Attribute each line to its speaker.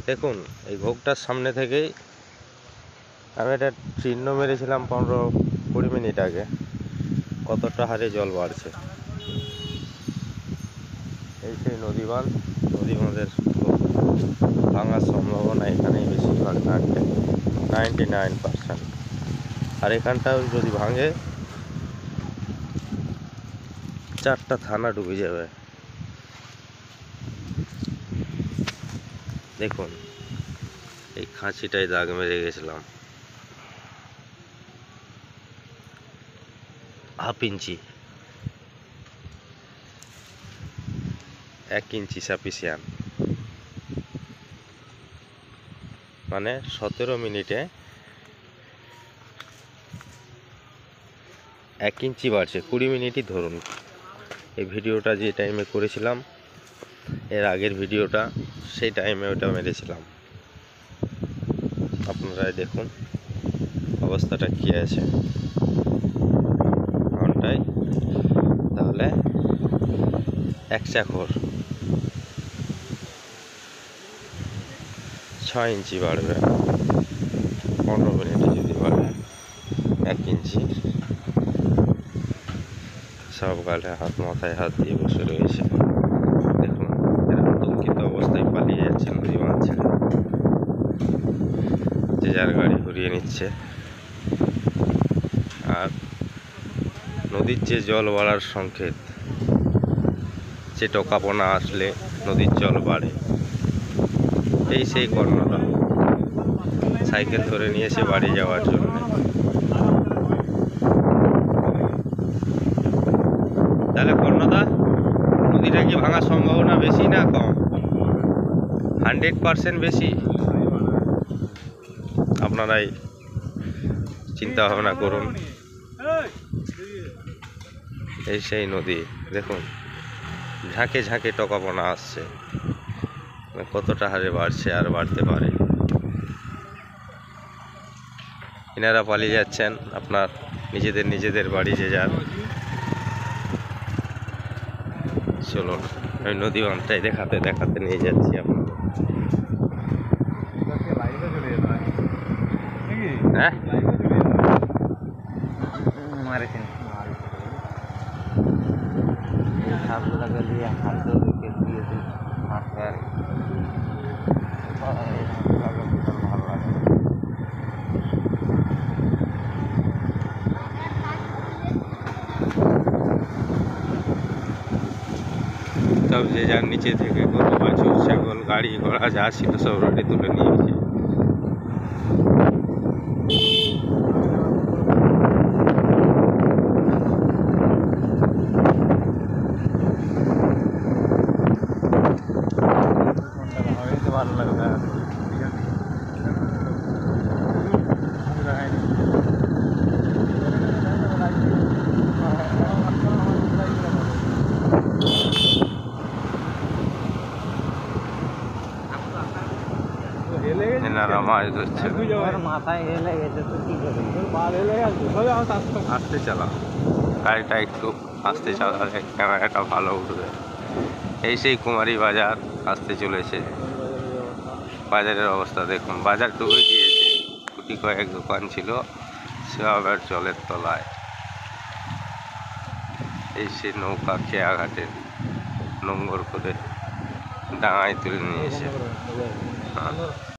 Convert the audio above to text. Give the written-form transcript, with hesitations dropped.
Speaker 1: দেখুন এই ঘোগটার সামনে থেকেই আমি একটা চিহ্ন মেরেছিলাম 15-20 মিনিট আগে, কতটা হারে জল বাড়ছে। এই সেই নদী বাঁধের ভাঙার সম্ভাবনা এখানেই বেশিরভাগ থাকবে, 99%। আর এখানটাও যদি ভাঙে 4টা থানা ডুবে যাবে। দেখুন এই খাঁচিটায় দাগ মেরে গেছিলাম, 1/2 ইঞ্চি, 1 ইঞ্চি সাফিসিয়ান, মানে 17 মিনিটে 1 ইঞ্চি বাড়ছে। 20 মিনিটই ধরুন। এই ভিডিওটা যে টাইমে করেছিলাম, এর আগের ভিডিওটা, সেই টাইমে ওটা মেরেছিলাম। আপনারাই দেখুন অবস্থাটা কী আছে ঘন্টায়, তাহলে 1 চাকর 6 ইঞ্চি বাড়বে। 15 মিনিটে যদি বাড়ে 1 ইঞ্চি। সব গালে মাথায় হাত দিয়ে বসে রয়েছে। দেখুন এরা আতঙ্কিত অবস্থায় পালিয়ে যাচ্ছে নদী বাঁধ ছেড়ে, যে যার গাড়ি ঘুরিয়ে নিচ্ছে। আর নদীর যে জল বাড়ার সংকেত, যে টোকাপোনা আসলে নদীর জল বাড়ে, এই সেই কর্ণদা সাইকেল ধরে নিয়েছে বাড়ি যাওয়ার জন্য। তাহলে কর্ণদা, নদীটা কি ভাঙার সম্ভাবনা বেশি না কম? 100% বেশি। আপনারাই চিন্তা ভাবনা করুন। এই সেই নদী, দেখুন ঝাঁকে ঝাঁকে টোকাপোনা আসছে, কতটা হারে বাড়ছে আর বাড়তে পারে। এনারা পালিয়ে যাচ্ছেন আপনার নিজেদের বাড়ি যে যার। চলুন ওই নদী বাঁধটাই দেখাতে নিয়ে যাচ্ছি আপনাদের। হ্যাঁ সব যে যার নিচে থেকে গরু বাছুর ছাগল গাড়ি ঘোড়া যা ছিল সব রোডে তুলে নিয়েছে। ভালো লাগবে এনারা মাছ ধরছে। আস্তে চালাও গাড়িটা, একটু আস্তে চালালে ক্যামেরাটা ভালো উঠবে। এই সেই কুমারী বাজার আসতে চলেছে। বাজারের অবস্থা দেখুন, বাজার ডুবে গিয়েছে। গুটি কয়েক দোকান ছিল, সব আর জলের তলায়। এই সেই নৌকা খেয়াঘাটে নোঙ্গর করে ডাঙায় তুলে নিয়েছে।